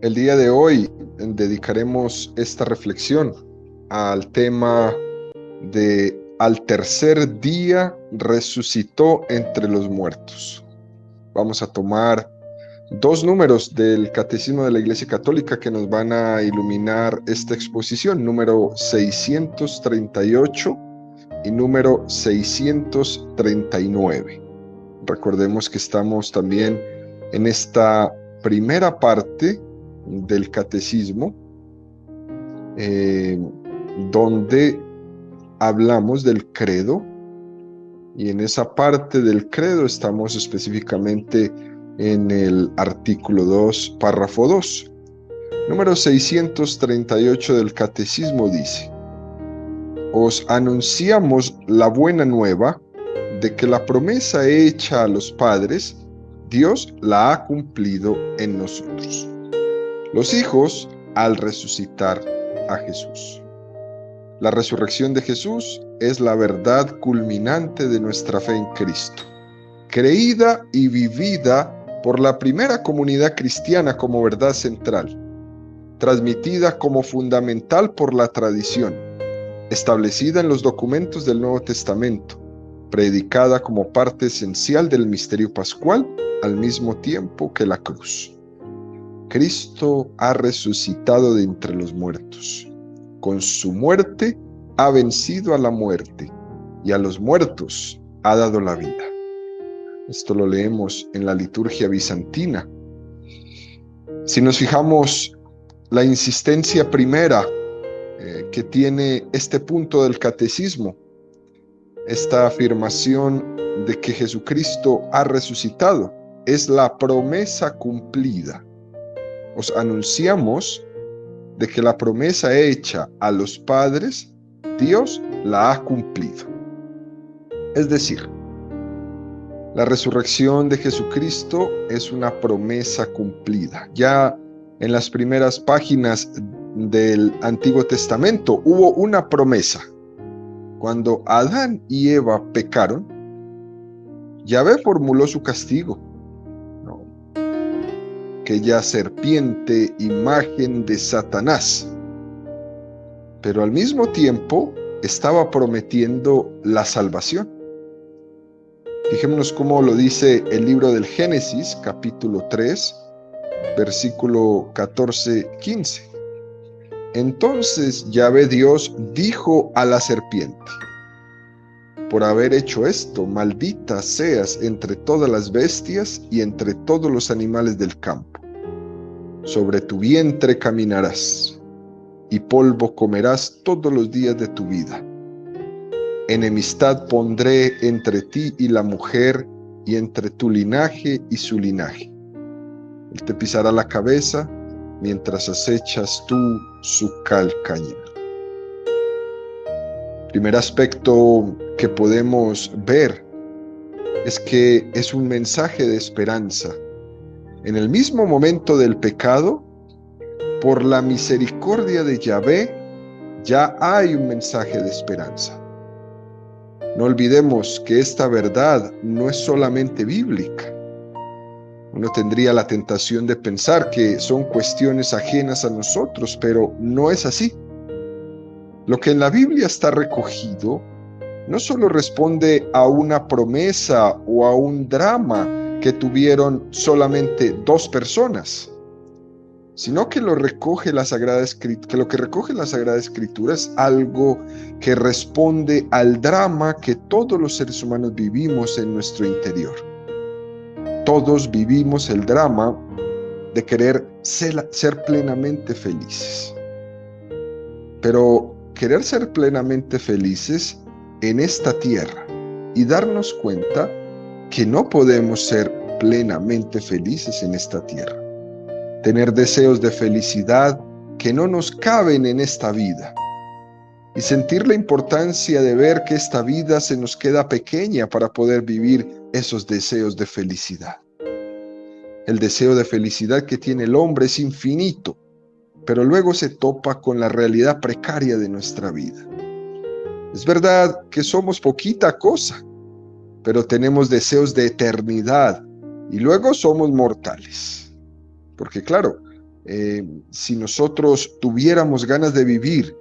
El día de hoy dedicaremos esta reflexión al tema de al tercer día resucitó entre los muertos. Vamos a tomar dos números del Catecismo de la Iglesia Católica que nos van a iluminar esta exposición, número 638 y número 639. Recordemos que estamos también en esta primera parte del catecismo, donde hablamos del credo, y en esa parte del credo estamos específicamente en el artículo 2, párrafo 2. Número 638 del catecismo dice: os anunciamos la buena nueva de que la promesa hecha a los padres, Dios la ha cumplido en nosotros, los hijos, al resucitar a Jesús. La resurrección de Jesús es la verdad culminante de nuestra fe en Cristo, creída y vivida por la primera comunidad cristiana como verdad central, transmitida como fundamental por la tradición, establecida en los documentos del Nuevo Testamento, predicada como parte esencial del misterio pascual al mismo tiempo que la cruz. Cristo ha resucitado de entre los muertos. Con su muerte ha vencido a la muerte y a los muertos ha dado la vida. Esto lo leemos en la liturgia bizantina. Si nos fijamos, la insistencia primera que tiene este punto del catecismo, esta afirmación de que Jesucristo ha resucitado, es la promesa cumplida. Os anunciamos de que la promesa hecha a los padres, Dios la ha cumplido. Es decir, la resurrección de Jesucristo es una promesa cumplida. Ya en las primeras páginas del Antiguo Testamento hubo una promesa. Cuando Adán y Eva pecaron, Yahvé formuló su castigo. Aquella serpiente, imagen de Satanás, pero al mismo tiempo estaba prometiendo la salvación. Fijémonos cómo lo dice el libro del Génesis, capítulo 3, versículo 14-15. Entonces Yahvé Dios dijo a la serpiente: por haber hecho esto, maldita seas entre todas las bestias y entre todos los animales del campo. Sobre tu vientre caminarás, y polvo comerás todos los días de tu vida. Enemistad pondré entre ti y la mujer, y entre tu linaje y su linaje. Él te pisará la cabeza, mientras acechas tú su calcañar. Primer aspecto que podemos ver es que es un mensaje de esperanza. En el mismo momento del pecado, por la misericordia de Yahvé, ya hay un mensaje de esperanza. No olvidemos que esta verdad no es solamente bíblica. Uno tendría la tentación de pensar que son cuestiones ajenas a nosotros, pero no es así. Lo que en la Biblia está recogido no solo responde a una promesa o a un drama que tuvieron solamente dos personas, sino que lo que recoge la Sagrada Escritura es algo que responde al drama que todos los seres humanos vivimos en nuestro interior. Todos vivimos el drama de querer ser plenamente felices. Pero querer ser plenamente felices en esta tierra y darnos cuenta que no podemos ser plenamente felices en esta tierra. Tener deseos de felicidad que no nos caben en esta vida. Y sentir la importancia de ver que esta vida se nos queda pequeña para poder vivir esos deseos de felicidad. El deseo de felicidad que tiene el hombre es infinito, pero luego se topa con la realidad precaria de nuestra vida. Es verdad que somos poquita cosa, pero tenemos deseos de eternidad y luego somos mortales. Porque claro, si nosotros tuviéramos ganas de vivir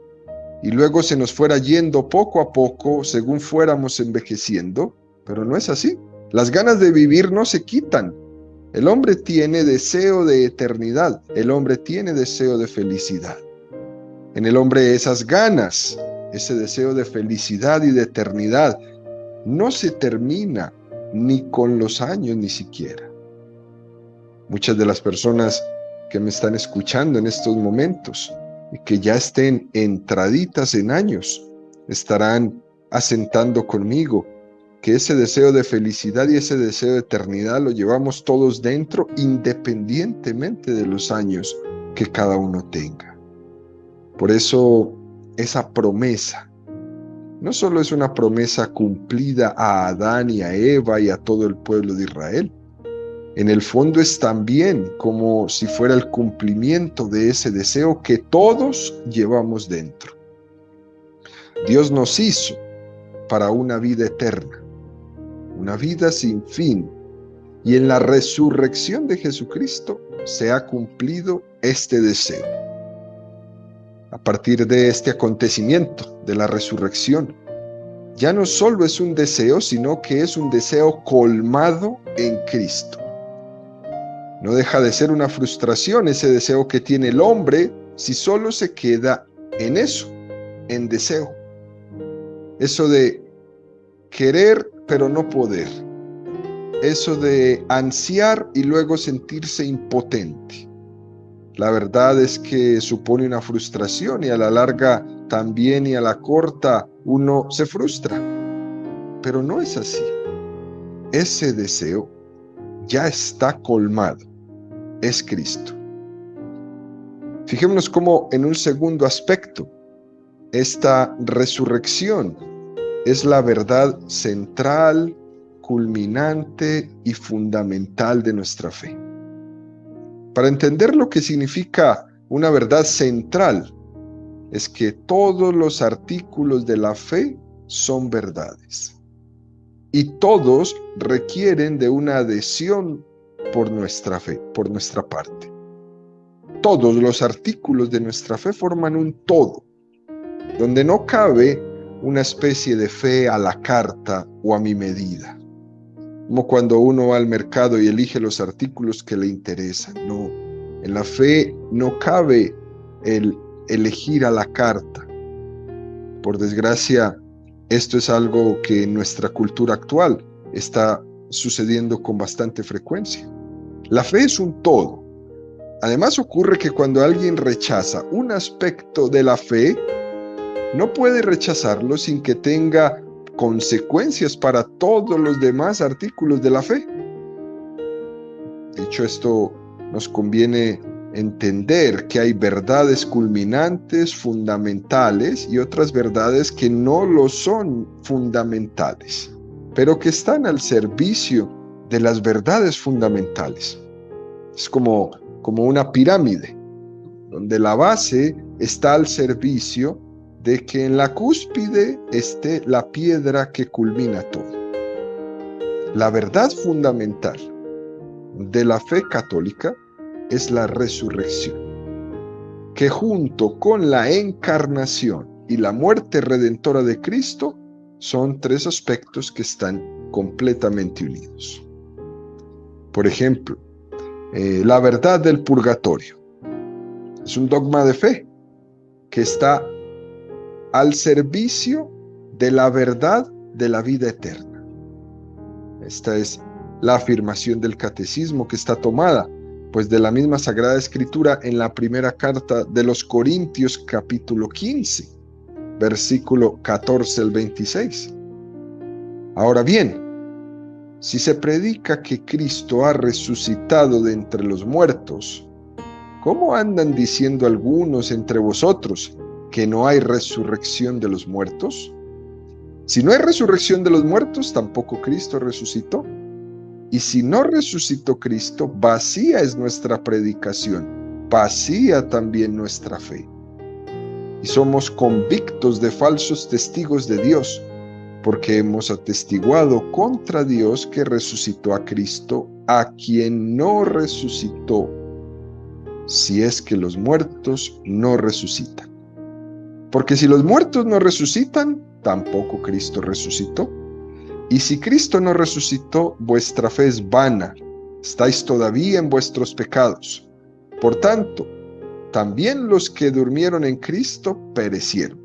y luego se nos fuera yendo poco a poco según fuéramos envejeciendo, pero no es así. Las ganas de vivir no se quitan. El hombre tiene deseo de eternidad, el hombre tiene deseo de felicidad. En el hombre esas ganas, ese deseo de felicidad y de eternidad, no se termina ni con los años ni siquiera. Muchas de las personas que me están escuchando en estos momentos y que ya estén entraditas en años, estarán asentando conmigo que ese deseo de felicidad y ese deseo de eternidad lo llevamos todos dentro, independientemente de los años que cada uno tenga. Por eso esa promesa no solo es una promesa cumplida a Adán y a Eva y a todo el pueblo de Israel. En el fondo es también como si fuera el cumplimiento de ese deseo que todos llevamos dentro. Dios nos hizo para una vida eterna, una vida sin fin, y en la resurrección de Jesucristo se ha cumplido este deseo. A partir de este acontecimiento de la resurrección, ya no solo es un deseo, sino que es un deseo colmado en Cristo. No deja de ser una frustración ese deseo que tiene el hombre si solo se queda en eso, en deseo. Eso de querer pero no poder. Eso de ansiar y luego sentirse impotente. La verdad es que supone una frustración y a la larga también y a la corta uno se frustra. Pero no es así. Ese deseo ya está colmado. Es Cristo. Fijémonos cómo en un segundo aspecto, esta resurrección es la verdad central, culminante y fundamental de nuestra fe. Para entender lo que significa una verdad central, es que todos los artículos de la fe son verdades. Y todos requieren de una adhesión por nuestra fe, por nuestra parte. Todos los artículos de nuestra fe forman un todo, donde no cabe una especie de fe a la carta o a mi medida. Como cuando uno va al mercado y elige los artículos que le interesan. No, en la fe no cabe el elegir a la carta. Por desgracia, esto es algo que en nuestra cultura actual está sucediendo con bastante frecuencia. La fe es un todo. Además ocurre que cuando alguien rechaza un aspecto de la fe, no puede rechazarlo sin que tenga consecuencias para todos los demás artículos de la fe. Dicho esto, nos conviene entender que hay verdades culminantes, fundamentales, y otras verdades que no lo son fundamentales, pero que están al servicio de las verdades fundamentales. Es como una pirámide, donde la base está al servicio de que en la cúspide esté la piedra que culmina todo. La verdad fundamental de la fe católica es la resurrección, que junto con la encarnación y la muerte redentora de Cristo son tres aspectos que están completamente unidos. Por ejemplo, la verdad del purgatorio es un dogma de fe que está al servicio de la verdad de la vida eterna. Esta es la afirmación del catecismo, que está tomada pues de la misma Sagrada Escritura en la primera carta de los Corintios, capítulo 15, versículo 14 al 26. Ahora bien, si se predica que Cristo ha resucitado de entre los muertos, ¿cómo andan diciendo algunos entre vosotros que no hay resurrección de los muertos? Si no hay resurrección de los muertos, tampoco Cristo resucitó. Y si no resucitó Cristo, vacía es nuestra predicación, vacía también nuestra fe. Y somos convictos de falsos testigos de Dios, porque hemos atestiguado contra Dios que resucitó a Cristo, a quien no resucitó. si es que los muertos no resucitan. Porque si los muertos no resucitan, tampoco Cristo resucitó. Y si Cristo no resucitó, vuestra fe es vana, estáis todavía en vuestros pecados. Por tanto, también los que durmieron en Cristo perecieron.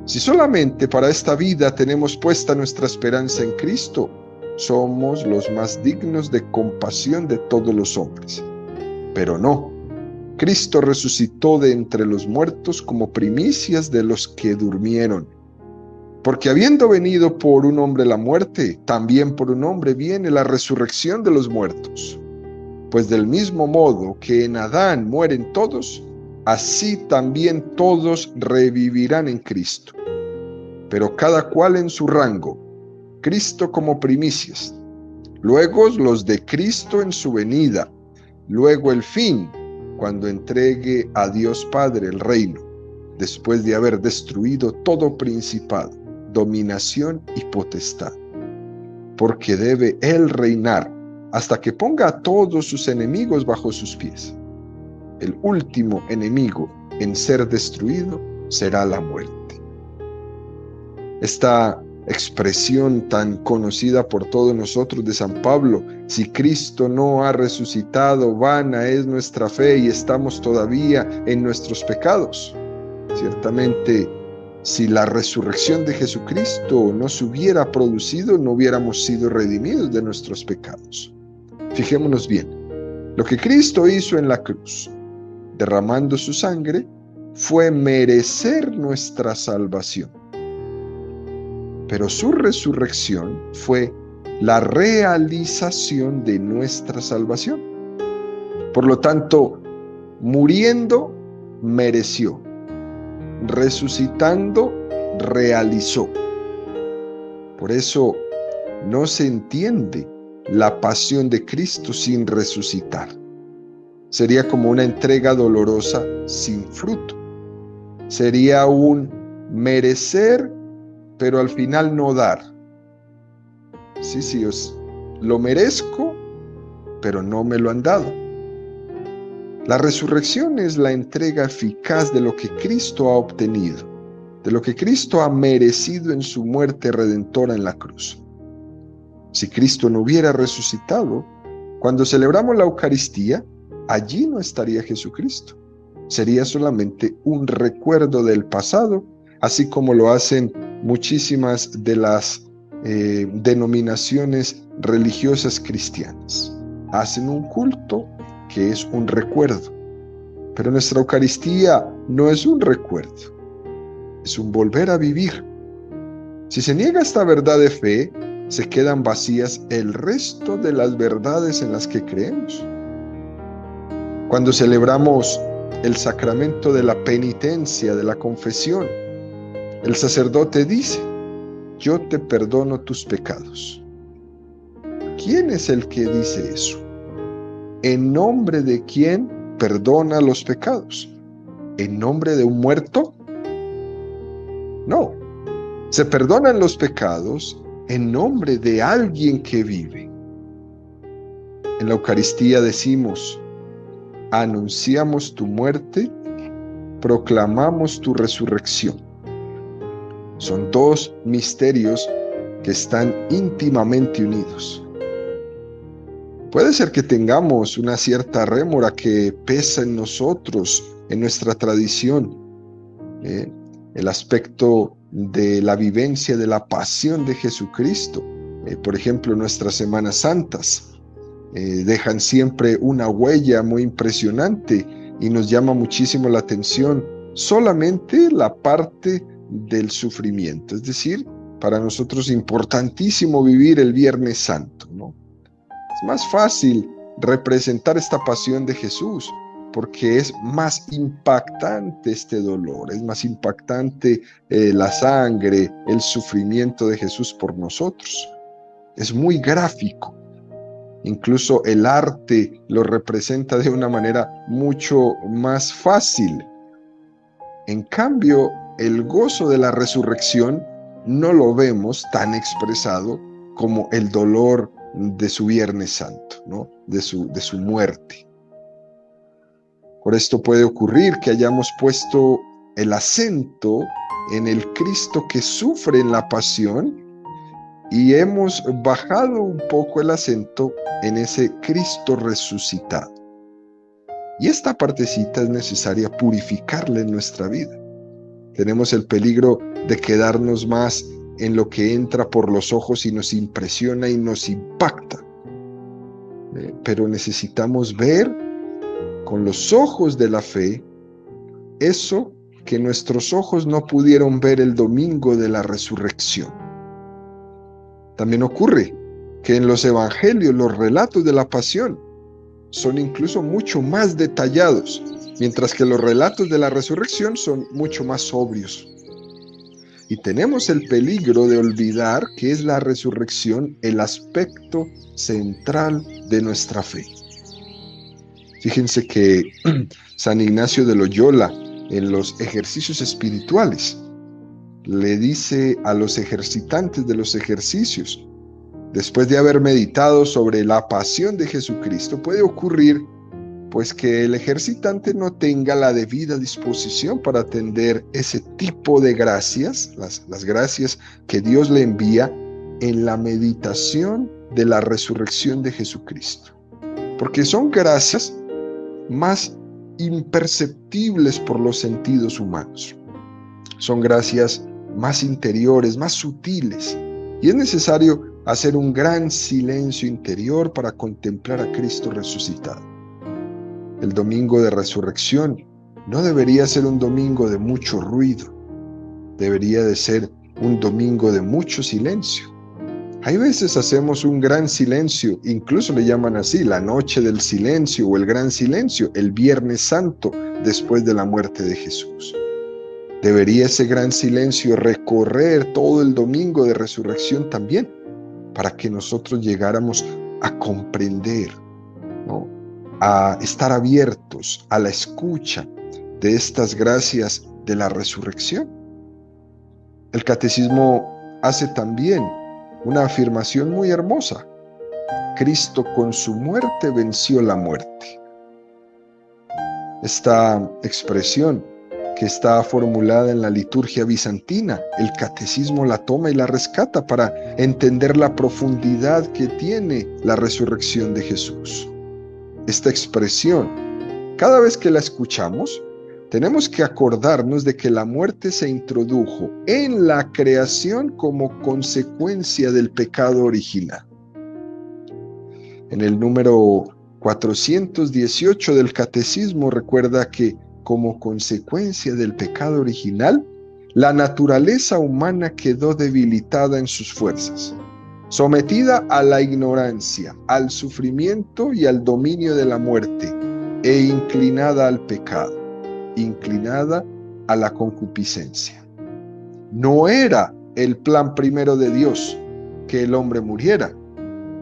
Si solamente para esta vida tenemos puesta nuestra esperanza en Cristo, somos los más dignos de compasión de todos los hombres. Pero no, Cristo resucitó de entre los muertos como primicias de los que durmieron. Porque habiendo venido por un hombre la muerte, también por un hombre viene la resurrección de los muertos. Pues del mismo modo que en Adán mueren todos, así también todos revivirán en Cristo. Pero cada cual en su rango, Cristo como primicias, luego los de Cristo en su venida, luego el fin, cuando entregue a Dios Padre el reino, después de haber destruido todo principado, dominación y potestad. Porque debe Él reinar hasta que ponga a todos sus enemigos bajo sus pies. El último enemigo en ser destruido será la muerte. Esta expresión tan conocida por todos nosotros de San Pablo, si Cristo no ha resucitado, vana es nuestra fe y estamos todavía en nuestros pecados. Ciertamente, si la resurrección de Jesucristo no se hubiera producido, no hubiéramos sido redimidos de nuestros pecados. Fijémonos bien, lo que Cristo hizo en la cruz, derramando su sangre, fue merecer nuestra salvación. Pero su resurrección fue la realización de nuestra salvación. Por lo tanto, muriendo, mereció. Resucitando, realizó. Por eso no se entiende la pasión de Cristo sin resucitar. Sería como una entrega dolorosa sin fruto. Sería un merecer, pero al final no dar. Sí, lo merezco, pero no me lo han dado. La resurrección es la entrega eficaz de lo que Cristo ha obtenido, de lo que Cristo ha merecido en su muerte redentora en la cruz. Si Cristo no hubiera resucitado, cuando celebramos la Eucaristía, allí no estaría Jesucristo. Sería solamente un recuerdo del pasado, así como lo hacen muchísimas de las denominaciones religiosas cristianas. Hacen un culto que es un recuerdo, pero nuestra Eucaristía no es un recuerdo, es un volver a vivir. Si se niega esta verdad de fe, se quedan vacías el resto de las verdades en las que creemos. Cuando celebramos el sacramento de la penitencia, de la confesión, el sacerdote dice: yo te perdono tus pecados. ¿Quién es el que dice eso? ¿En nombre de quién perdona los pecados? ¿En nombre de un muerto? No. Se perdonan los pecados en nombre de alguien que vive. En la Eucaristía decimos: anunciamos tu muerte, proclamamos tu resurrección. Son dos misterios que están íntimamente unidos. Puede ser que tengamos una cierta rémora que pesa en nosotros, en nuestra tradición, el aspecto de la vivencia de la pasión de Jesucristo. Por ejemplo, nuestras Semanas Santas dejan siempre una huella muy impresionante y nos llama muchísimo la atención solamente la parte del sufrimiento. Es decir, para nosotros es importantísimo vivir el Viernes Santo, ¿no? Es más fácil representar esta pasión de Jesús porque es más impactante este dolor, es más impactante la sangre, el sufrimiento de Jesús por nosotros. Es muy gráfico. Incluso el arte lo representa de una manera mucho más fácil. En cambio, el gozo de la resurrección no lo vemos tan expresado como el dolor de su Viernes Santo, ¿no? de su muerte. Por esto puede ocurrir que hayamos puesto el acento en el Cristo que sufre en la pasión y hemos bajado un poco el acento en ese Cristo resucitado. Y esta partecita es necesaria purificarla en nuestra vida. Tenemos el peligro de quedarnos más en lo que entra por los ojos y nos impresiona y nos impacta. Pero necesitamos ver con los ojos de la fe eso que nuestros ojos no pudieron ver el domingo de la resurrección. También ocurre que en los evangelios los relatos de la pasión son incluso mucho más detallados, mientras que los relatos de la resurrección son mucho más sobrios. Y tenemos el peligro de olvidar que es la resurrección el aspecto central de nuestra fe. Fíjense que San Ignacio de Loyola, en los ejercicios espirituales, le dice a los ejercitantes de los ejercicios, después de haber meditado sobre la pasión de Jesucristo, puede ocurrir pues que el ejercitante no tenga la debida disposición para atender ese tipo de gracias, las gracias que Dios le envía en la meditación de la resurrección de Jesucristo. Porque son gracias más imperceptibles por los sentidos humanos. Son gracias más interiores, más sutiles. Y es necesario hacer un gran silencio interior para contemplar a Cristo resucitado. El domingo de resurrección no debería ser un domingo de mucho ruido. Debería de ser un domingo de mucho silencio. Hay veces hacemos un gran silencio, incluso le llaman así, la noche del silencio o el gran silencio, el Viernes Santo después de la muerte de Jesús. Debería ese gran silencio recorrer todo el domingo de resurrección también, para que nosotros llegáramos a comprender, ¿no?, a estar abiertos a la escucha de estas gracias de la resurrección. El catecismo hace también una afirmación muy hermosa. Cristo con su muerte venció la muerte. Esta expresión que está formulada en la liturgia bizantina, el catecismo la toma y la rescata para entender la profundidad que tiene la resurrección de Jesús. Esta expresión, cada vez que la escuchamos, tenemos que acordarnos de que la muerte se introdujo en la creación como consecuencia del pecado original. En el número 418 del Catecismo recuerda que, como consecuencia del pecado original, la naturaleza humana quedó debilitada en sus fuerzas, sometida a la ignorancia, al sufrimiento y al dominio de la muerte, e inclinada al pecado, inclinada a la concupiscencia. No era el plan primero de Dios que el hombre muriera,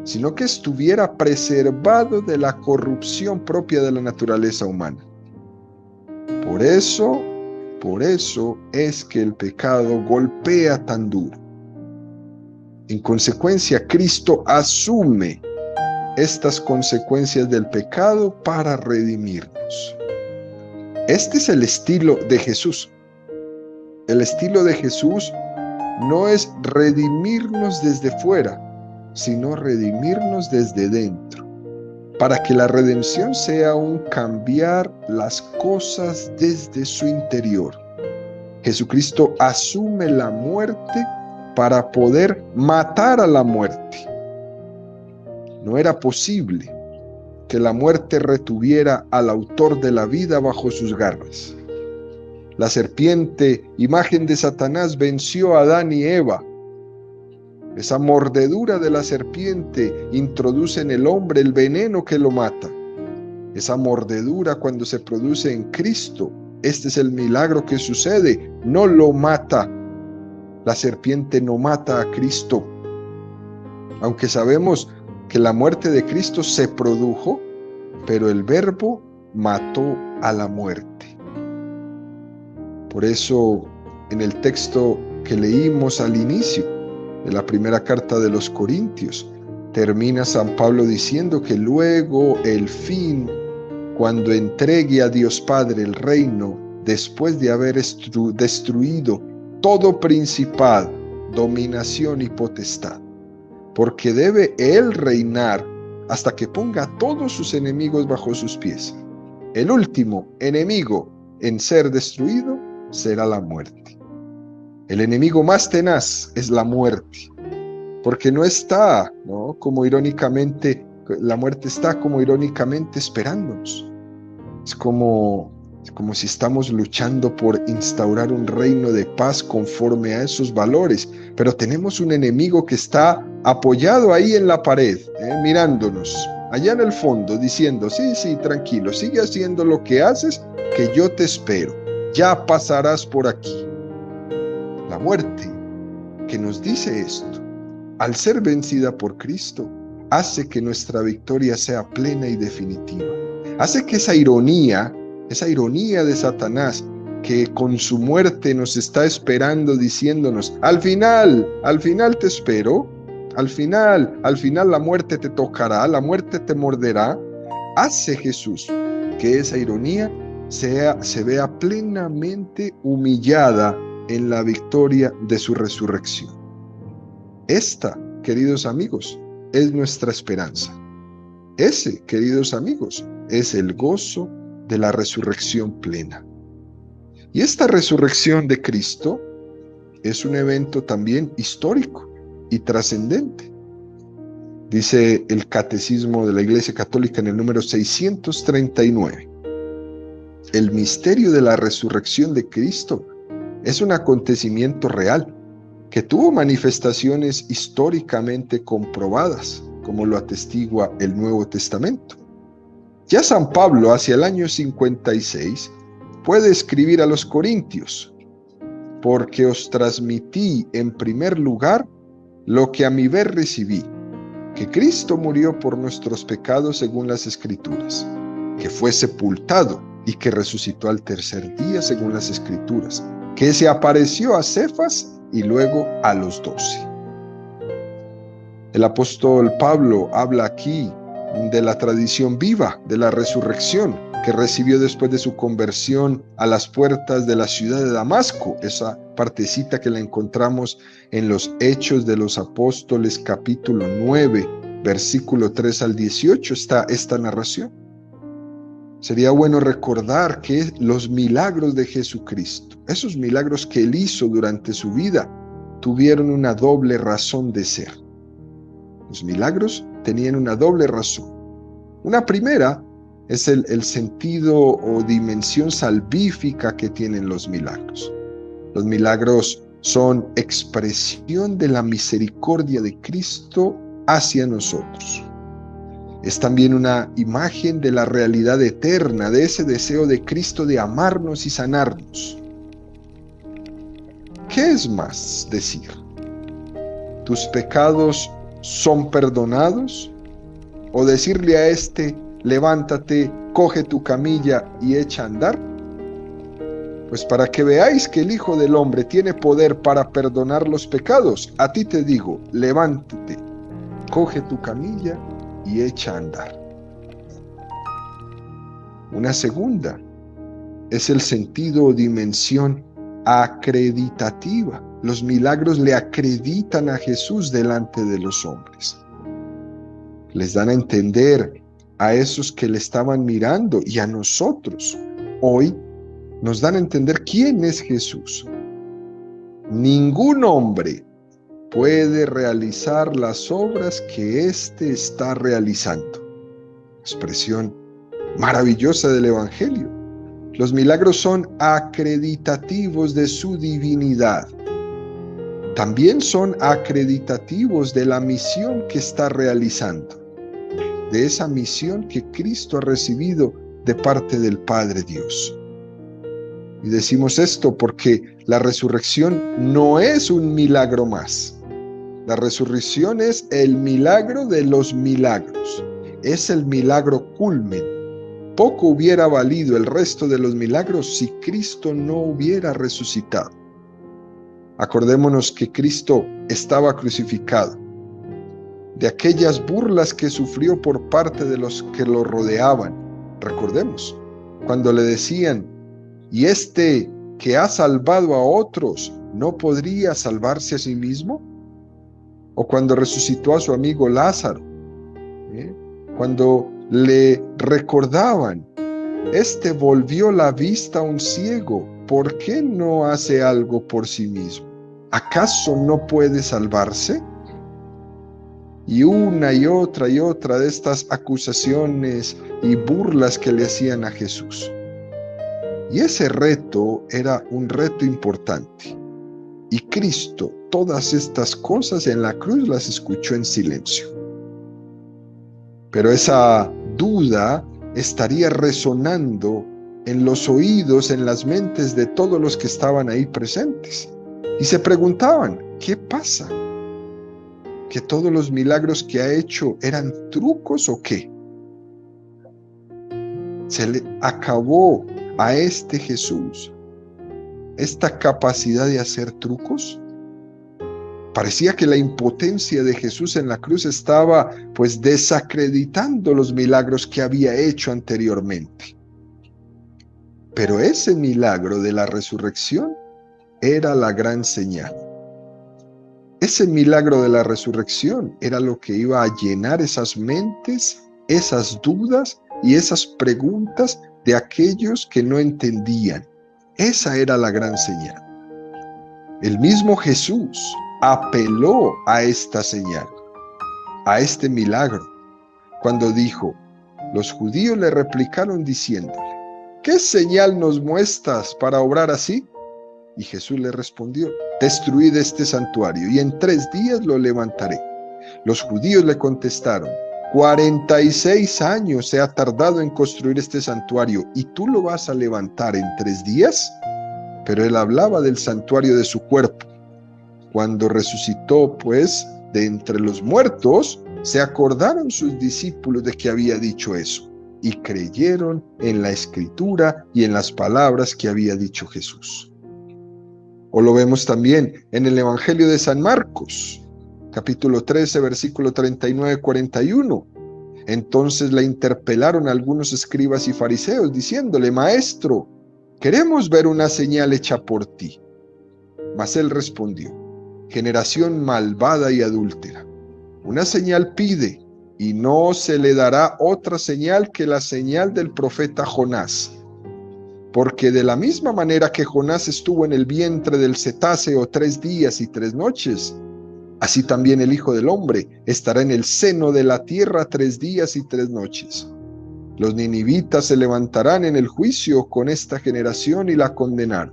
sino que estuviera preservado de la corrupción propia de la naturaleza humana. Por eso es que el pecado golpea tan duro. En consecuencia, Cristo asume estas consecuencias del pecado para redimirnos. Este es el estilo de Jesús. El estilo de Jesús no es redimirnos desde fuera, sino redimirnos desde dentro, para que la redención sea un cambiar las cosas desde su interior. Jesucristo asume la muerte para poder matar a la muerte. No era posible que la muerte retuviera al autor de la vida bajo sus garras. La serpiente, imagen de Satanás, venció a Adán y Eva. Esa mordedura de la serpiente introduce en el hombre el veneno que lo mata. Esa mordedura, cuando se produce en Cristo, este es el milagro que sucede, no lo mata. La serpiente no mata a Cristo. Aunque sabemos que la muerte de Cristo se produjo, pero el Verbo mató a la muerte. Por eso, en el texto que leímos al inicio de la primera carta de los Corintios, termina San Pablo diciendo que luego el fin cuando entregue a Dios Padre el reino, después de haber destruido todo principado, dominación y potestad, porque debe Él reinar hasta que ponga a todos sus enemigos bajo sus pies. El último enemigo en ser destruido será la muerte. El enemigo más tenaz es la muerte, porque no está, ¿no? Como irónicamente, la muerte está como irónicamente esperándonos. Es como si estamos luchando por instaurar un reino de paz conforme a esos valores, pero tenemos un enemigo que está apoyado ahí en la pared, mirándonos, allá en el fondo, diciendo, sí, tranquilo, sigue haciendo lo que haces, que yo te espero, ya pasarás por aquí. La muerte que nos dice esto, al ser vencida por Cristo, hace que nuestra victoria sea plena y definitiva. Hace que esa ironía de Satanás, que con su muerte nos está esperando diciéndonos, al final te espero, al final la muerte te tocará, la muerte te morderá, hace Jesús que esa ironía se vea plenamente humillada en la victoria de su resurrección. Esta, queridos amigos, es nuestra esperanza. Ese, queridos amigos, es el gozo de la resurrección plena. Y esta resurrección de Cristo es un evento también histórico y trascendente. Dice el Catecismo de la Iglesia Católica en el número 639. El misterio de la resurrección de Cristo es un acontecimiento real que tuvo manifestaciones históricamente comprobadas, como lo atestigua el Nuevo Testamento. Ya San Pablo, hacia el año 56, puede escribir a los Corintios, porque os transmití en primer lugar lo que a mi vez recibí, que Cristo murió por nuestros pecados según las Escrituras, que fue sepultado y que resucitó al tercer día según las Escrituras, que se apareció a Cefas y luego a los 12. El apóstol Pablo habla aquí de la tradición viva de la resurrección que recibió después de su conversión a las puertas de la ciudad de Damasco. Esa partecita que la encontramos en los Hechos de los Apóstoles, capítulo 9, versículo 3 al 18, está esta narración. Sería bueno recordar que los milagros de Jesucristo, esos milagros que Él hizo durante su vida, tuvieron una doble razón de ser. Los milagros tenían una doble razón. Una primera es el sentido o dimensión salvífica que tienen los milagros. Los milagros son expresión de la misericordia de Cristo hacia nosotros. Es también una imagen de la realidad eterna, de ese deseo de Cristo de amarnos y sanarnos. ¿Qué es más decir? ¿Tus pecados son perdonados? ¿O decirle a este, levántate, coge tu camilla y echa a andar? Pues para que veáis que el Hijo del Hombre tiene poder para perdonar los pecados, a ti te digo, levántate, coge tu camilla y echa a andar. Una segunda es el sentido o dimensión acreditativa. Los milagros le acreditan a Jesús delante de los hombres. Les dan a entender a esos que le estaban mirando y a nosotros hoy nos dan a entender quién es Jesús. Ningún hombre puede realizar las obras que éste está realizando. Expresión maravillosa del Evangelio. Los milagros son acreditativos de su divinidad. También son acreditativos de la misión que está realizando, de esa misión que Cristo ha recibido de parte del Padre Dios. Y decimos esto porque la resurrección no es un milagro más. La resurrección es el milagro de los milagros. Es el milagro culmen. Poco hubiera valido el resto de los milagros si Cristo no hubiera resucitado. Acordémonos que Cristo estaba crucificado. De aquellas burlas que sufrió por parte de los que lo rodeaban, Recordemos, cuando le decían, ¿y este que ha salvado a otros no podría salvarse a sí mismo? O cuando resucitó a su amigo Lázaro, cuando le recordaban, este volvió la vista a un ciego, ¿por qué no hace algo por sí mismo? ¿Acaso no puede salvarse? Y una y otra de estas acusaciones y burlas que le hacían a Jesús. Y ese reto era un reto importante. Y Cristo, todas estas cosas en la cruz las escuchó en silencio. Pero esa duda estaría resonando en los oídos, en las mentes de todos los que estaban ahí presentes. Y se preguntaban, ¿qué pasa? ¿Que todos los milagros que ha hecho eran trucos o qué? Se le acabó a este Jesús esta capacidad de hacer trucos. Parecía que la impotencia de Jesús en la cruz estaba pues desacreditando los milagros que había hecho anteriormente. Pero ese milagro de la resurrección era la gran señal. Ese milagro de la resurrección era lo que iba a llenar esas mentes, esas dudas y esas preguntas de aquellos que no entendían. Esa era la gran señal. El mismo Jesús apeló a esta señal, a este milagro, cuando dijo, los judíos le replicaron diciéndole, ¿qué señal nos muestras para obrar así? Y Jesús le respondió, destruid este santuario y en 3 días lo levantaré. Los judíos le contestaron, 46 años se ha tardado en construir este santuario y tú lo vas a levantar en 3 días. Pero él hablaba del santuario de su cuerpo. Cuando resucitó, pues, de entre los muertos, se acordaron sus discípulos de que había dicho eso y creyeron en la escritura y en las palabras que había dicho Jesús. O lo vemos también en el Evangelio de San Marcos, capítulo 13, versículo 39-41. Entonces le interpelaron algunos escribas y fariseos, diciéndole, Maestro, queremos ver una señal hecha por ti. Mas él respondió, generación malvada y adúltera, una señal pide, y no se le dará otra señal que la señal del profeta Jonás. Porque de la misma manera que Jonás estuvo en el vientre del cetáceo 3 días y 3 noches, así también el Hijo del Hombre estará en el seno de la tierra 3 días y 3 noches. Los ninivitas se levantarán en el juicio con esta generación y la condenarán,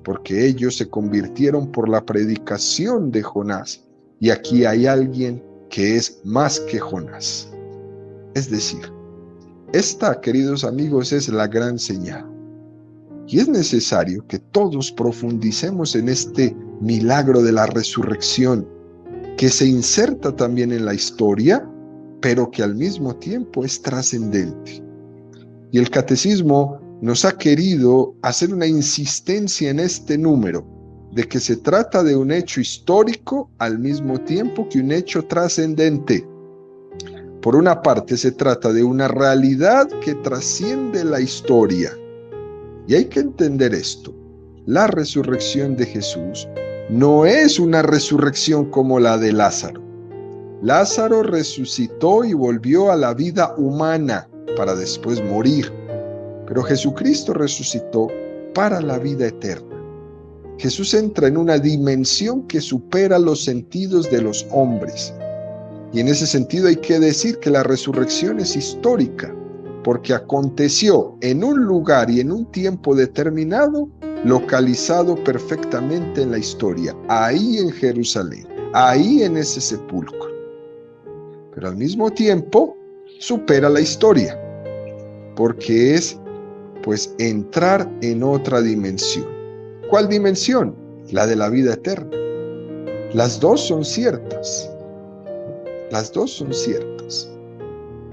porque ellos se convirtieron por la predicación de Jonás, y aquí hay alguien que es más que Jonás. Es decir, esta, queridos amigos, es la gran señal. Y es necesario que todos profundicemos en este milagro de la resurrección, que se inserta también en la historia, pero que al mismo tiempo es trascendente. Y el catecismo nos ha querido hacer una insistencia en este número, de que se trata de un hecho histórico al mismo tiempo que un hecho trascendente. Por una parte, se trata de una realidad que trasciende la historia. Y hay que entender esto. La resurrección de Jesús no es una resurrección como la de Lázaro. Lázaro resucitó y volvió a la vida humana para después morir. Pero Jesucristo resucitó para la vida eterna. Jesús entra en una dimensión que supera los sentidos de los hombres. Y en ese sentido hay que decir que la resurrección es histórica, porque aconteció en un lugar y en un tiempo determinado, localizado perfectamente en la historia, ahí en Jerusalén, ahí en ese sepulcro. Pero al mismo tiempo supera la historia, porque es pues entrar en otra dimensión. ¿Cuál dimensión? La de la vida eterna. Las dos son ciertas. Las dos son ciertas.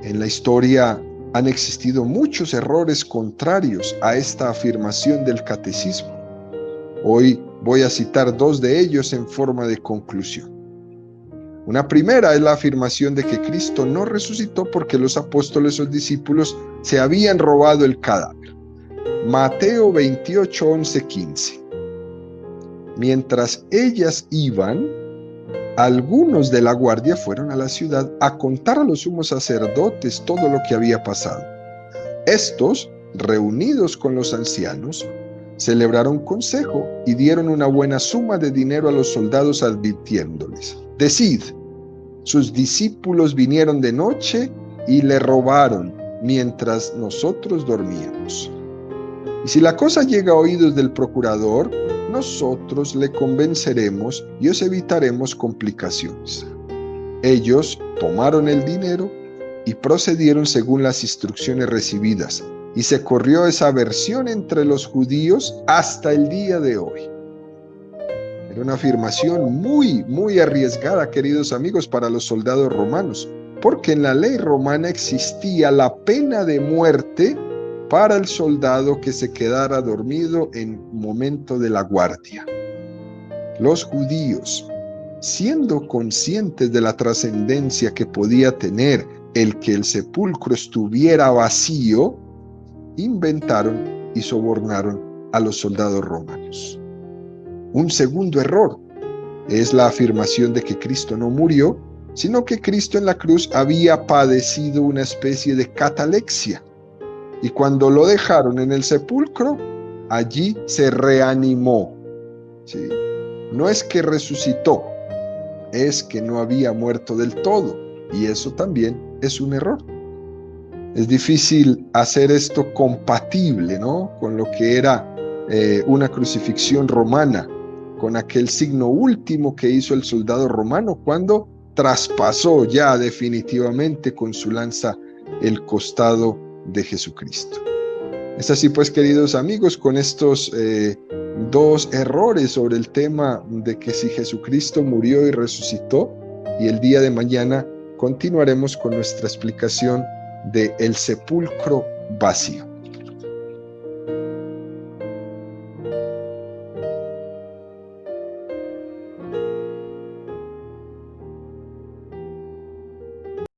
En la historia han existido muchos errores contrarios a esta afirmación del catecismo. Hoy voy a citar 2 de ellos en forma de conclusión. Una primera es la afirmación de que Cristo no resucitó porque los apóstoles o discípulos se habían robado el cadáver. Mateo 28, 11, 15. Mientras ellas iban, algunos de la guardia fueron a la ciudad a contar a los sumos sacerdotes todo lo que había pasado. Estos, reunidos con los ancianos, celebraron consejo y dieron una buena suma de dinero a los soldados advirtiéndoles: decid, sus discípulos vinieron de noche y le robaron mientras nosotros dormíamos. Y si la cosa llega a oídos del procurador, nosotros le convenceremos y os evitaremos complicaciones. Ellos tomaron el dinero y procedieron según las instrucciones recibidas, y se corrió esa versión entre los judíos hasta el día de hoy. Era una afirmación muy arriesgada, queridos amigos, para los soldados romanos, porque en la ley romana existía la pena de muerte para el soldado que se quedara dormido en momento de la guardia. Los judíos, siendo conscientes de la trascendencia que podía tener el que el sepulcro estuviera vacío, inventaron y sobornaron a los soldados romanos. Un segundo error es la afirmación de que Cristo no murió, sino que Cristo en la cruz había padecido una especie de catalepsia. Y cuando lo dejaron en el sepulcro, allí se reanimó. ¿Sí? No es que resucitó, es que no había muerto del todo. Y eso también es un error. Es difícil hacer esto compatible, ¿no?, con lo que era una crucifixión romana, con aquel signo último que hizo el soldado romano cuando traspasó ya definitivamente con su lanza el costado de Jesucristo. Es así pues, queridos amigos, con estos dos errores sobre el tema de que si Jesucristo murió y resucitó, y el día de mañana continuaremos con nuestra explicación de el sepulcro vacío.